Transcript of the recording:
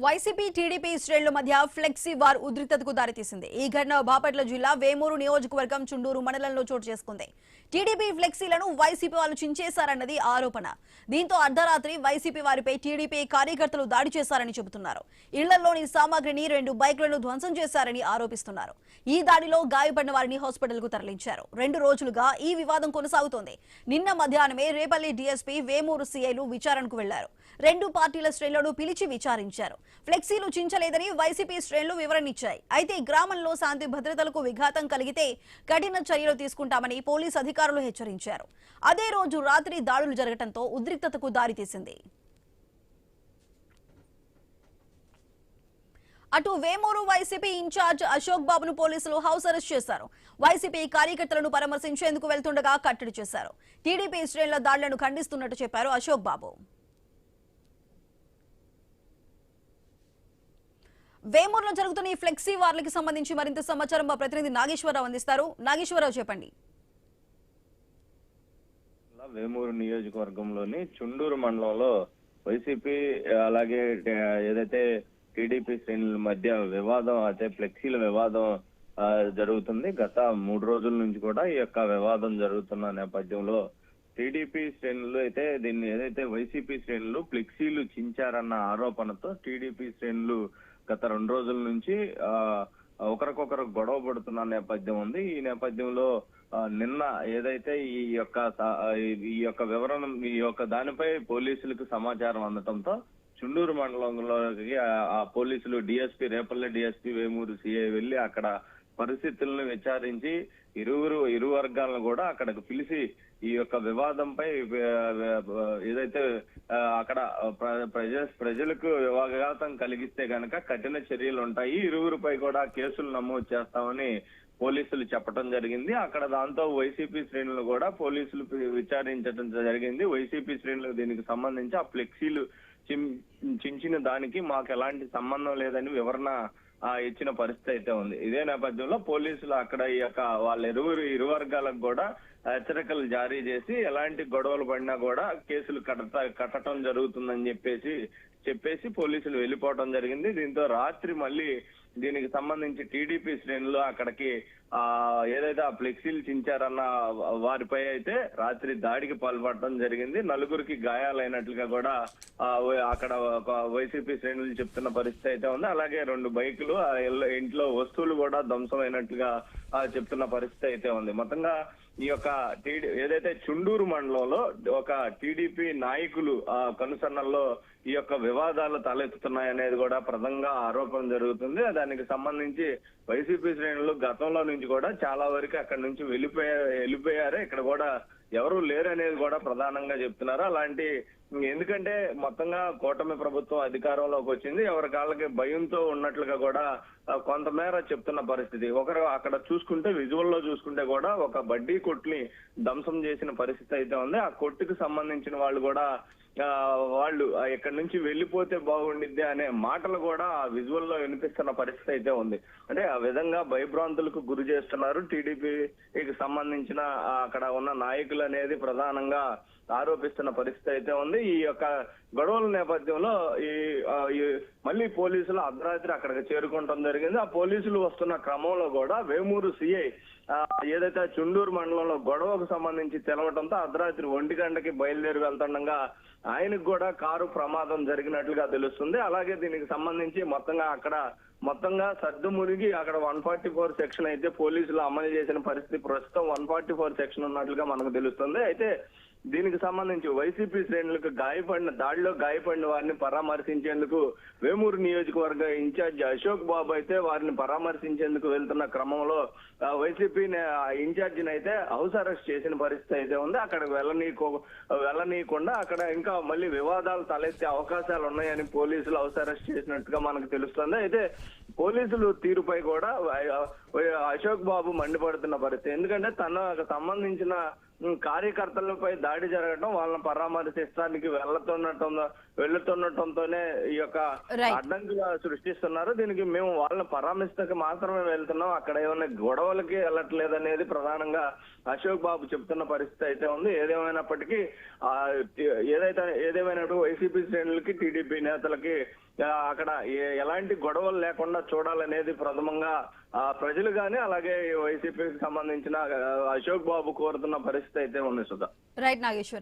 YCP TDP శ్రేణుల మధ్య flexi war ఉద్రిక్తతకు దారితీసింది. ఈ ఘటన బాపట్ల జిల్లా వేమూరు నియోజకవర్గం చుండూరు మండలంలో చోటు చేసుకుంది. టీడీపీ ఫ్లెక్సీలను వైసీపీ వాళ్ళు చించేశారన్నది ఆరోపణ. దీంతో అర్ధరాత్రి వైసీపీ వారిపై టీడీపీ కార్యకర్తలు దాడి చేశారని చెబుతున్నారు. ఇళ్లలోని సామాగ్రిని 2 బైక్లను ధ్వంసం చేశారని ఆరోపిస్తున్నారు. ఈ దాడిలో గాయపడిన వారిని హాస్పిటల్కు తరలించారు. 2 రోజులుగా ఈ వివాదం కొనసాగుతోంది. నిన్న మధ్యాహ్నమే రేపల్లి డీఎస్పీ వేమూరు సీఐలు విచారణకు వెళ్లారు. 2 పార్టీల శ్రేణులను పిలిచి విచారించారు. ఫ్లెక్సీలు చించలేదని వైసీపీ శ్రేణులు వివరణిచ్చాయి. అయితే గ్రామంలో శాంతి భద్రతలకు విఘాతం కలిగితే కఠిన చర్యలు తీసుకుంటామని పోలీసు అధికారులు హెచ్చరించారు. అదే రోజు రాత్రి దాడులు జరగడంతో ఉద్రిక్తతకు దారితీసింది. అటు వేమూరు వైసీపీ ఇన్ఛార్జ్ అశోక్ బాబును పోలీసులు హౌస్ అరెస్ట్ చేశారు. వైసీపీ కార్యకర్తలను పరామర్శించేందుకు వెళ్తుండగా కట్టడి చేశారు. టీడీపీ శ్రేణుల దాడులను ఖండిస్తున్నట్టు చెప్పారు అశోక్ బాబు. వేమూరులో జరుగుతున్న ఈ ఫ్లెక్సీ వార్లకి సంబంధించి మరింత సమాచారం మా ప్రతినిధి నాగేశ్వరరావు అందిస్తారు. నాగేశ్వరరావు చెప్పండి. వేమూరు నియోజకవర్గంలోని చుండూరు మండలంలో వైసీపీ అలాగే ఏదైతే టీడీపీ శ్రేణుల మధ్య వివాదం అయితే ఫ్లెక్సీల వివాదం జరుగుతుంది. గత 3 రోజుల నుంచి కూడా ఈ యొక్క వివాదం జరుగుతున్న నేపథ్యంలో టీడీపీ శ్రేణులు అయితే దీన్ని ఏదైతే వైసీపీ శ్రేణులు ఫ్లెక్సీలు చించారన్న ఆరోపణతో టీడీపీ శ్రేణులు గత 2 రోజుల నుంచి ఒకరికొకరు గొడవ పడుతున్న నేపథ్యం ఉంది. ఈ నేపథ్యంలో నిన్న ఏదైతే ఈ యొక్క వివరణ ఈ యొక్క దానిపై పోలీసులకు సమాచారం అందటంతో చుండూరు మండలంలోకి ఆ పోలీసులు రేపల్లి డిఎస్పీ వేమూరు సిఐ వెళ్లి అక్కడ పరిస్థితులను విచారించి ఇరు వర్గాలను కూడా అక్కడికి పిలిచి ఈ యొక్క వివాదంపై ఏదైతే అక్కడ ప్రజలకు వివాఘాతం కలిగిస్తే గనక కఠిన చర్యలు ఉంటాయి, ఇరువురిపై కూడా కేసులు నమోదు చేస్తామని పోలీసులు చెప్పడం జరిగింది. అక్కడ దాంతో వైసీపీ శ్రేణులు కూడా పోలీసులు విచారించడం జరిగింది. వైసీపీ శ్రేణులకు దీనికి సంబంధించి ఆ ఫ్లెక్సీలు చించిన దానికి మాకు ఎలాంటి సంబంధం లేదని వివరణ ఇచ్చిన పరిస్థితి అయితే ఉంది. ఇదే నేపథ్యంలో పోలీసులు అక్కడ ఈ యొక్క వాళ్ళ ఇరు వర్గాలకు కూడా హెచ్చరికలు జారీ చేసి ఎలాంటి గొడవలు పడినా కూడా కేసులు కట్టడం జరుగుతుందని చెప్పేసి పోలీసులు వెళ్ళిపోవడం జరిగింది. దీంతో రాత్రి మళ్ళీ దీనికి సంబంధించి టీడీపీ శ్రేణులు అక్కడికి ఏదైతే ఆ ఫ్లెక్సీలు చించారన్న వారిపై అయితే రాత్రి దాడికి పాల్పడటం జరిగింది. 4గురికి గాయాలైనట్లుగా కూడా అక్కడ వైసీపీ శ్రేణులు చెప్తున్న పరిస్థితి అయితే ఉంది. అలాగే 2 బైకులు ఇంట్లో వస్తువులు కూడా ధ్వంసమైనట్లుగా చెప్తున్న పరిస్థితి అయితే ఉంది. మొత్తంగా ఈ యొక్క ఏదైతే చుండూరు మండలంలో ఒక టీడీపీ నాయకులు కనుసన్నల్లో ఈ యొక్క వివాదాలు తలెత్తుతున్నాయనేది కూడా ప్రధానంగా ఆరోపణ జరుగుతుంది. దానికి సంబంధించి వైసీపీ శ్రేణులు గతంలో నుంచి కూడా చాలా వరకు అక్కడి నుంచి వెళ్ళిపోయారు. ఇక్కడ కూడా ఎవరు లేరు అనేది కూడా ప్రధానంగా చెప్తున్నారు. అలాంటి ఎందుకంటే మొత్తంగా కూటమి ప్రభుత్వం అధికారంలోకి వచ్చింది, ఎవరి కాళ్ళకి భయంతో ఉన్నట్లుగా కూడా కొంతమేర చెప్తున్న పరిస్థితి. ఒకరు అక్కడ చూసుకుంటే విజువల్ లో చూసుకుంటే కూడా ఒక బడ్డీ కొట్టుని ధ్వంసం చేసిన పరిస్థితి అయితే ఉంది. ఆ కొట్టుకు సంబంధించిన వాళ్ళు కూడా వాళ్ళు ఎక్కడి నుంచి వెళ్ళిపోతే బాగుండిద్ది అనే మాటలు కూడా ఆ విజువల్ లో వినిపిస్తున్న పరిస్థితి అయితే ఉంది. అంటే ఆ విధంగా భయభ్రాంతులకు గురి చేస్తున్నారు టీడీపీకి సంబంధించిన అక్కడ ఉన్న నాయకులు అనేది ప్రధానంగా ఆరోపిస్తున్న పరిస్థితి అయితే ఉంది. ఈ యొక్క గొడవల నేపథ్యంలో మళ్ళీ పోలీసులు అర్ధరాత్రి అక్కడికి చేరుకోవడం జరిగింది. ఆ పోలీసులు వస్తున్న క్రమంలో కూడా వేమూరు సిఐ ఏదైతే చుండూరు మండలంలో గొడవకు సంబంధించి తెలవడంతో అర్ధరాత్రి 1 గంటకి బయలుదేరి వెళ్తుండగా ఆయనకు కూడా కారు ప్రమాదం జరిగినట్లుగా తెలుస్తుంది. అలాగే దీనికి సంబంధించి మొత్తంగా సర్దు మునిగి అక్కడ 144 సెక్షన్ అయితే పోలీసులు అమలు చేసిన పరిస్థితి. ప్రస్తుతం 144 సెక్షన్ ఉన్నట్లుగా మనకు తెలుస్తుంది. అయితే దీనికి సంబంధించి వైసీపీ శ్రేణులకు దాడిలో గాయపడిన వారిని పరామర్శించేందుకు వేమూరు నియోజకవర్గ ఇన్ఛార్జ్ అశోక్ బాబు అయితే వారిని పరామర్శించేందుకు వెళ్తున్న క్రమంలో వైసీపీ ఇన్ఛార్జిని అయితే హౌస్ అరెస్ట్ చేసిన పరిస్థితి అయితే ఉంది. అక్కడ వెళ్ళనీయకుండా అక్కడ ఇంకా మళ్ళీ వివాదాలు తలెత్తే అవకాశాలు ఉన్నాయని పోలీసులు హౌస్ అరెస్ట్ చేసినట్టుగా మనకు తెలుస్తుంది. అయితే పోలీసులు తీరుపై కూడా అశోక్ బాబు మండిపడుతున్న పరిస్థితి. ఎందుకంటే తనకు సంబంధించిన కార్యకర్తలపై దాడి జరగడం, వాళ్ళని పరామర్శించడానికి వెళ్తుండటంతోనే ఈ యొక్క అడ్డంకులు సృష్టిస్తున్నారు. దీనికి మేము వాళ్ళని పరామర్శించక మాత్రమే వెళ్తున్నాం, అక్కడ ఏమైనా గొడవలకి వెళ్ళట్లేదు అనేది ప్రధానంగా అశోక్ బాబు చెప్తున్న పరిస్థితి అయితే ఉంది. ఏదేమైనప్పటికీ ఏదేమైనట్టు వైసీపీ శ్రేణులకి టీడీపీ నేతలకి అక్కడ ఎలాంటి గొడవలు లేకుండా చూడాలనేది ప్రథమంగా ప్రజలు గాని అలాగే వైసీపీకి సంబంధించిన అశోక్ బాబు కోరుతున్న పరిస్థితి అయితే ఉంది సుధా. రైట్ నాగేశ్వరరావు.